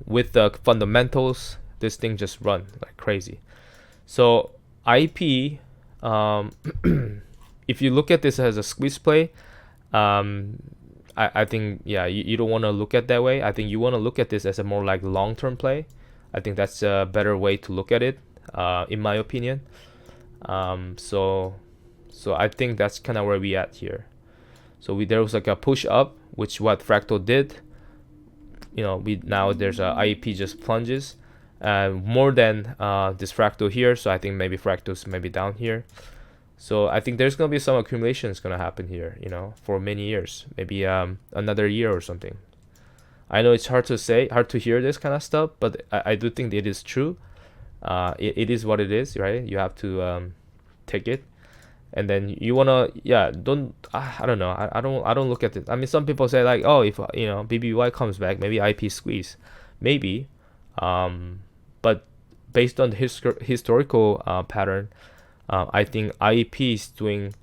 with the fundamentals, this thing just run like crazy. So IEP, if you look at this as a squeeze play, I think, yeah, you don't want to look at that way. I think you want to look at this as a more like long-term play. I think that's a better way to look at it, in my opinion. So I think that's kind of where we at here. So there was like a push up, which what Fractal did. Now there's a IEP just plunges, more than this Fractal here. So I think maybe Fractal's maybe down here. So I think there's gonna be some accumulation is gonna happen here, for many years, maybe another year or something. I know it's hard to say, hard to hear this kind of stuff, but I do think it is true. It is what it is, right? You have to take it, and then you wanna, yeah, don't, I don't know, I don't look at it. I mean, some people say like, oh, if BBY comes back, maybe IP squeeze, maybe, but based on the historical pattern, I think IEP is doing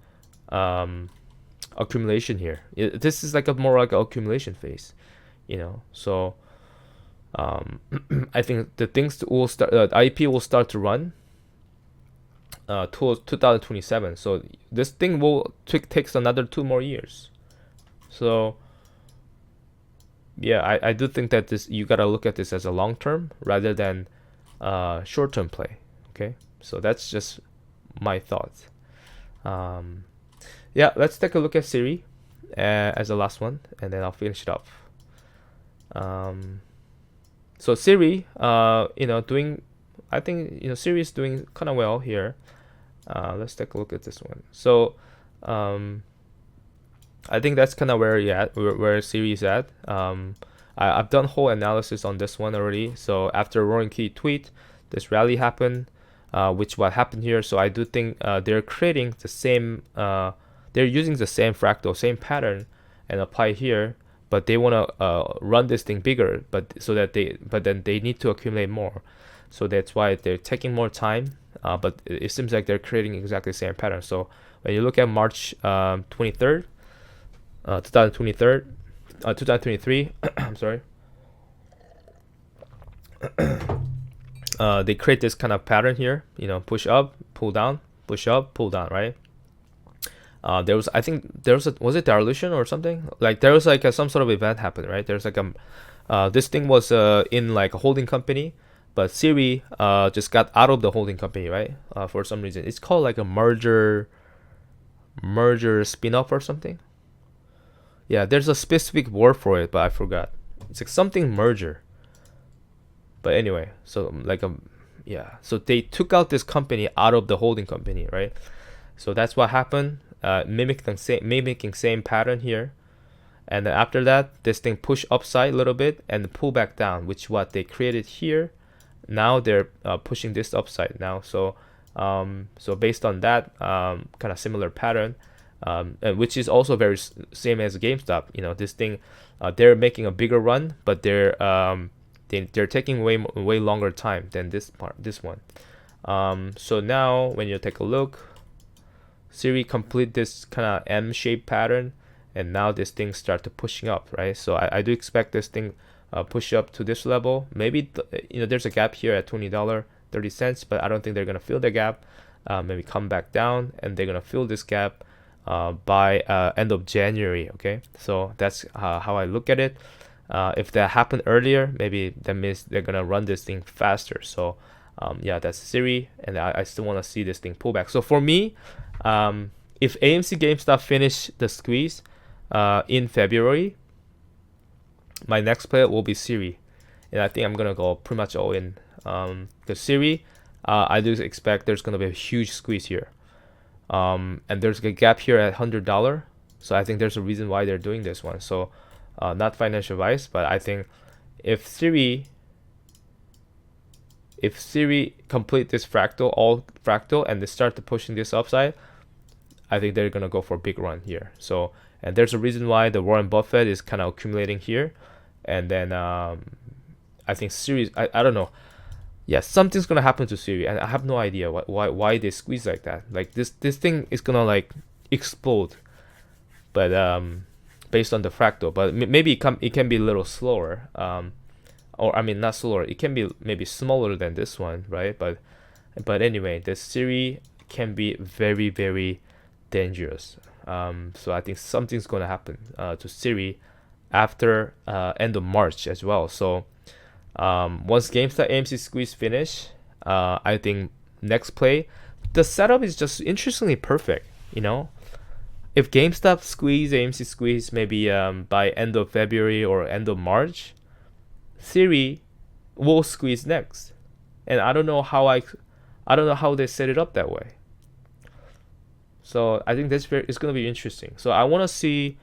accumulation here. This is like a more like an accumulation phase, so I think the things will start, IEP will start to run towards 2027. So this thing will takes another 2 more years. So yeah, I do think that this, you gotta look at this as a long term rather than short term play. Okay, so that's just my thoughts. Yeah, let's take a look at SIRI as the last one, and then I'll finish it up. So SIRI, doing, I think SIRI is doing kind of well here. Let's take a look at this one. So I think that's kind of where SIRI is at. I've done whole analysis on this one already. So after Roaring Key tweet, this rally happened, which what happened here. So I do think they're creating the same, they're using the same fractal, same pattern, and apply here. But they want to run this thing bigger, but then they need to accumulate more. So that's why they're taking more time. But it seems like they're creating exactly the same pattern. So when you look at March 23rd, 2023, I'm sorry. They create this kind of pattern here, push up, pull down, push up, pull down, right? I think there was was it dilution or something? Like there was like some sort of event happened, right? There's like this thing was in like a holding company, but SIRI just got out of the holding company, right? For some reason, it's called like a merger spin-off or something. Yeah, there's a specific word for it, but I forgot. It's like something merger. But anyway, so like so they took out this company out of the holding company, right? So that's what happened. Mimicking same pattern here, and then after that, this thing push upside a little bit and pull back down, which what they created here. Now they're pushing this upside now. So based on that kind of similar pattern, which is also very same as GameStop. This thing, they're making a bigger run, but they're taking way longer time than this one. So now when you take a look, SIRI complete this kind of M-shaped pattern, and now this thing start to pushing up, right? So I do expect this thing push up to this level. Maybe there's a gap here at $20.30, but I don't think they're gonna fill the gap. Maybe come back down, and they're gonna fill this gap by end of January. Okay, so that's how I look at it. If that happened earlier, maybe that means they're gonna run this thing faster. So yeah, that's SIRI, and I still want to see this thing pull back. So for me, if AMC GameStop finish the squeeze in February, my next play will be SIRI, and I think I'm gonna go pretty much all in. Because SIRI, I do expect there's gonna be a huge squeeze here, and there's a gap here at $100. So I think there's a reason why they're doing this one. So not financial advice, but I think if SIRI complete this fractal, and they start to pushing this upside, I think they're gonna go for a big run here. So, and there's a reason why the Warren Buffett is kind of accumulating here, and then I think SIRI, I don't know. Yeah, something's gonna happen to SIRI, and I have no idea why they squeeze like that. Like this thing is gonna like explode, but based on the fractal, but maybe it can be a little slower. Or I mean not slower. It can be maybe smaller than this one, right? But anyway, the SIRI can be very, very dangerous. So I think something's going to happen to SIRI after end of March as well. So once GameStop AMC squeeze finish, I think next play, the setup is just interestingly perfect. If GameStop squeeze, AMC squeeze, maybe by end of February or end of March, SIRI will squeeze next, and I don't know how they set it up that way. So I think it's going to be interesting. So I want to see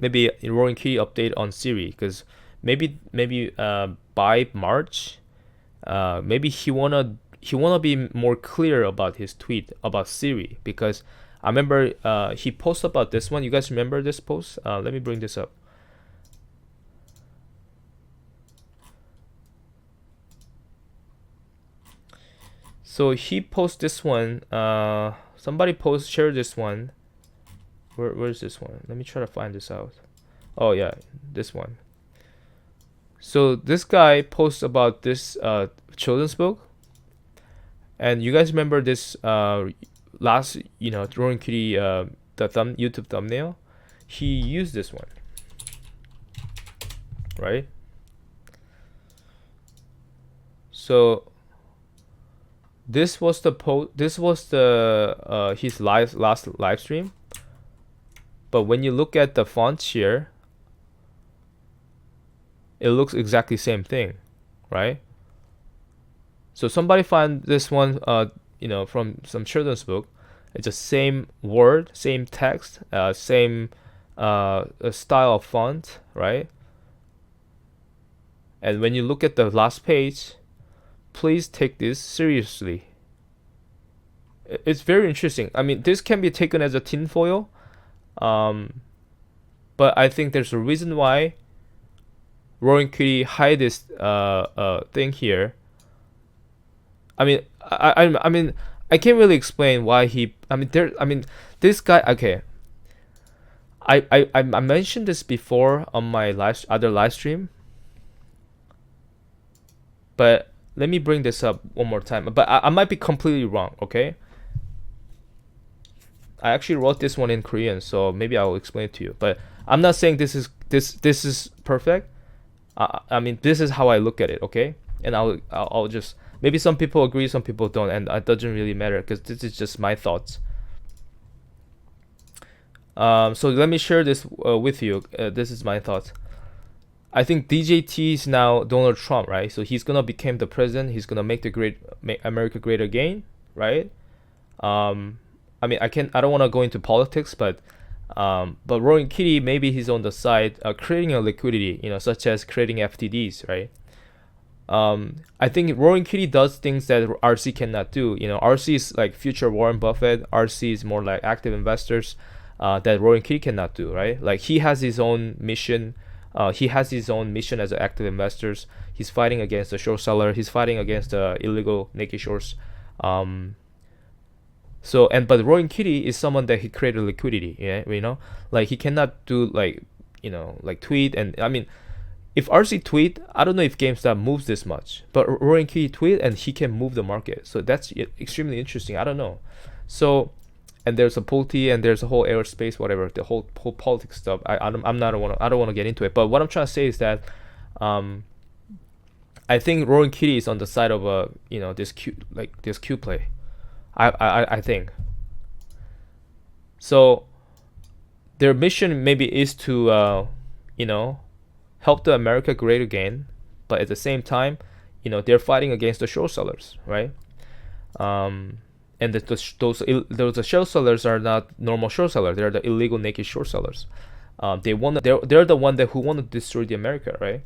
maybe a Roaring Kitty update on SIRI, because maybe by March, maybe he wanna be more clear about his tweet about SIRI, because I remember he posted about this one. You guys remember this post? Let me bring this up. So he posted this one. Somebody shared this one. Where's this one? Let me try to find this out. Oh yeah, this one. So this guy posts about this children's book, and you guys remember this last Roaring Kitty the YouTube thumbnail? He used this one, right? So this was the his last live stream. But when you look at the font here, it looks exactly same thing, right? So somebody find this one from some children's book. It's the same word, same text, same style of font, right? And when you look at the last page, please take this seriously. It's very interesting. I mean, this can be taken as a tinfoil, but I think there's a reason why Roaring Kitty hide this thing here. I mean, I mean, I can't really explain why he. I mean, this guy. Okay. I mentioned this before on my other live stream, but let me bring this up one more time. But I might be completely wrong. Okay. I actually wrote this one in Korean, so maybe I'll explain it to you. But I'm not saying this is perfect. I mean, this is how I look at it, okay? And I'll just, maybe some people agree, some people don't, and it doesn't really matter because this is just my thoughts. So let me share this with you. This is my thoughts. I think DJT is now Donald Trump, right? So he's gonna become the president. He's gonna make America great again, right? I mean, I don't want to go into politics, but Roaring Kitty, maybe he's on the side creating a liquidity, such as creating FTDs, right? I think Roaring Kitty does things that RC cannot do. RC is like future Warren Buffett. RC is more like active investors that Roaring Kitty cannot do, right? Like he has his own mission. He has his own mission as an active investors. He's fighting against the short seller. He's fighting against the illegal naked shorts. But Roaring Kitty is someone that he created liquidity, yeah, like he cannot do like tweet, and I mean, if RC tweet, I don't know if GameStop moves this much, but Roaring Kitty tweet and he can move the market, so that's extremely interesting. I don't know, so and there's a Pulte and there's a whole aerospace, whatever, the whole politics stuff. I don't want to get into it, but what I'm trying to say is that I think Roaring Kitty is on the side of this Q play. I think so. Their mission maybe is to help the America great again, but at the same time, they're fighting against the short sellers, right? And those short sellers are not normal short sellers. They're the illegal naked short sellers. They're the one who want to destroy the America, right?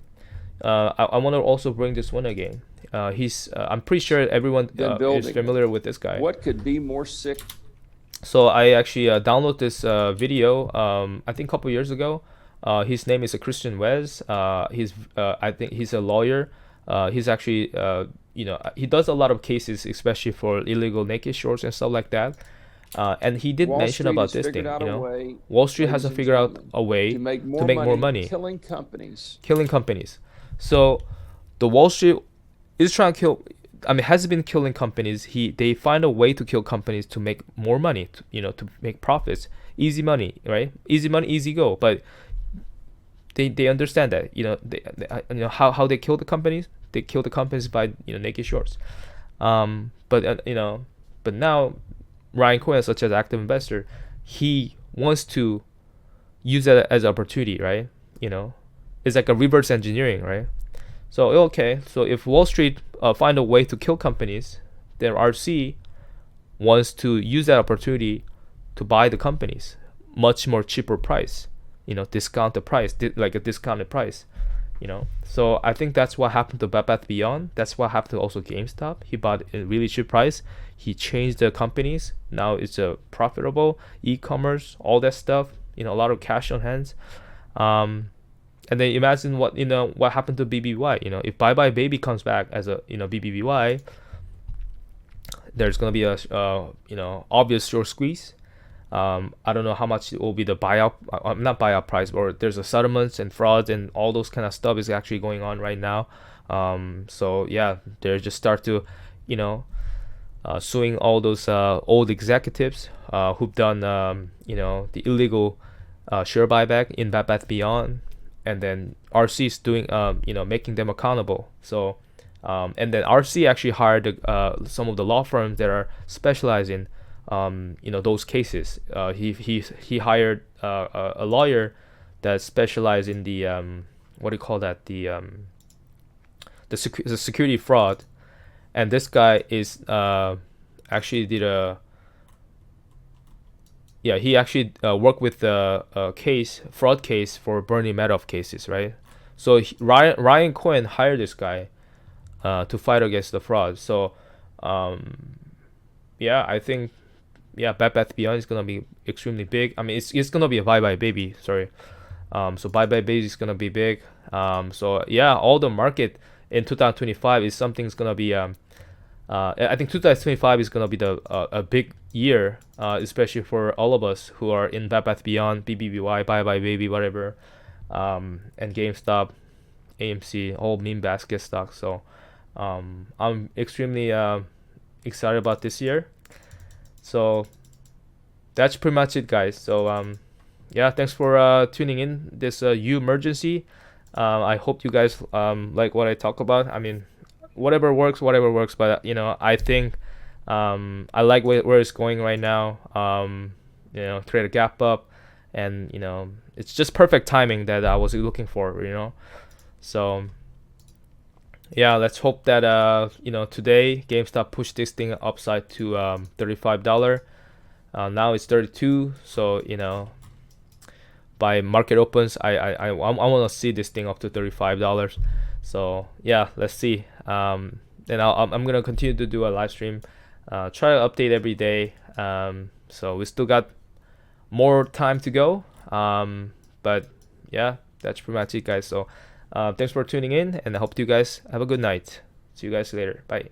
I want to also bring this one again. I'm pretty sure everyone is familiar with this guy. What could be more sick? So I actually downloaded this video. I think a couple years ago. His name is Christian Wes. I think he's a lawyer. He's actually he does a lot of cases, especially for illegal naked shorts and stuff like that. And he did mention about this thing. Wall Street has to figure out a way to make more money. Killing companies. So the Wall Street is trying to kill. I mean, has been killing companies. They find a way to kill companies to make more money. To make profits. Easy money, right? Easy money, easy go. But they understand that. How they kill the companies. They kill the companies by naked shorts. But now Ryan Cohen, such as active investor, he wants to use that as an opportunity, right? It's like a reverse engineering, right? So okay, so if Wall Street find a way to kill companies, then RC wants to use that opportunity to buy the companies much more cheaper price, discount the price, like a discounted price. So I think that's what happened to Bed Bath Beyond. That's what happened to also GameStop. He bought a really cheap price. He changed the companies. Now it's a profitable e-commerce, all that stuff. A lot of cash on hands. And then imagine what happened to BBBY. If Bye Bye Baby comes back as a BBBY, there's gonna be a obvious short squeeze. I don't know how much it will be the buyout, not buyout price, or there's a settlements and frauds and all those kind of stuff is actually going on right now. So yeah, they just start to, suing all those old executives who've done, the illegal share buyback in Bed Bath Beyond, and then RC is doing, making them accountable. So, and then RC actually hired some of the law firms that are specializing those cases. He hired a lawyer that specialized in the what do you call that, the security fraud, and this guy is actually did a he actually worked with the fraud case for Bernie Madoff cases, right? So Ryan Cohen hired this guy to fight against the fraud. So I think Bed Bath Beyond is gonna be extremely big. I mean, it's gonna be a Bye Bye Baby. Sorry. So Bye Bye Baby is gonna be big. So yeah, all the market in 2025 is something's gonna be. I think 2025 is gonna be a big year, especially for all of us who are in Bed Bath Beyond, BBBY, Bye Bye Baby, whatever, and GameStop, AMC, all meme basket stocks. So I'm extremely excited about this year. So that's pretty much it, guys. So thanks for tuning in this U-Mergency. I hope you guys like what I talk about. I mean, whatever works. But I think I like where it's going right now. Trade a gap up, and it's just perfect timing that I was looking for. So yeah, let's hope that today GameStop pushed this thing upside to $35. Now it's 32. So by market opens, I want to see this thing up to $35. So yeah, let's see. And I'm gonna continue to do a live stream, try to update every day. So we still got more time to go. But yeah, that's pretty much it, guys. So thanks for tuning in, and I hope you guys have a good night. See you guys later. Bye.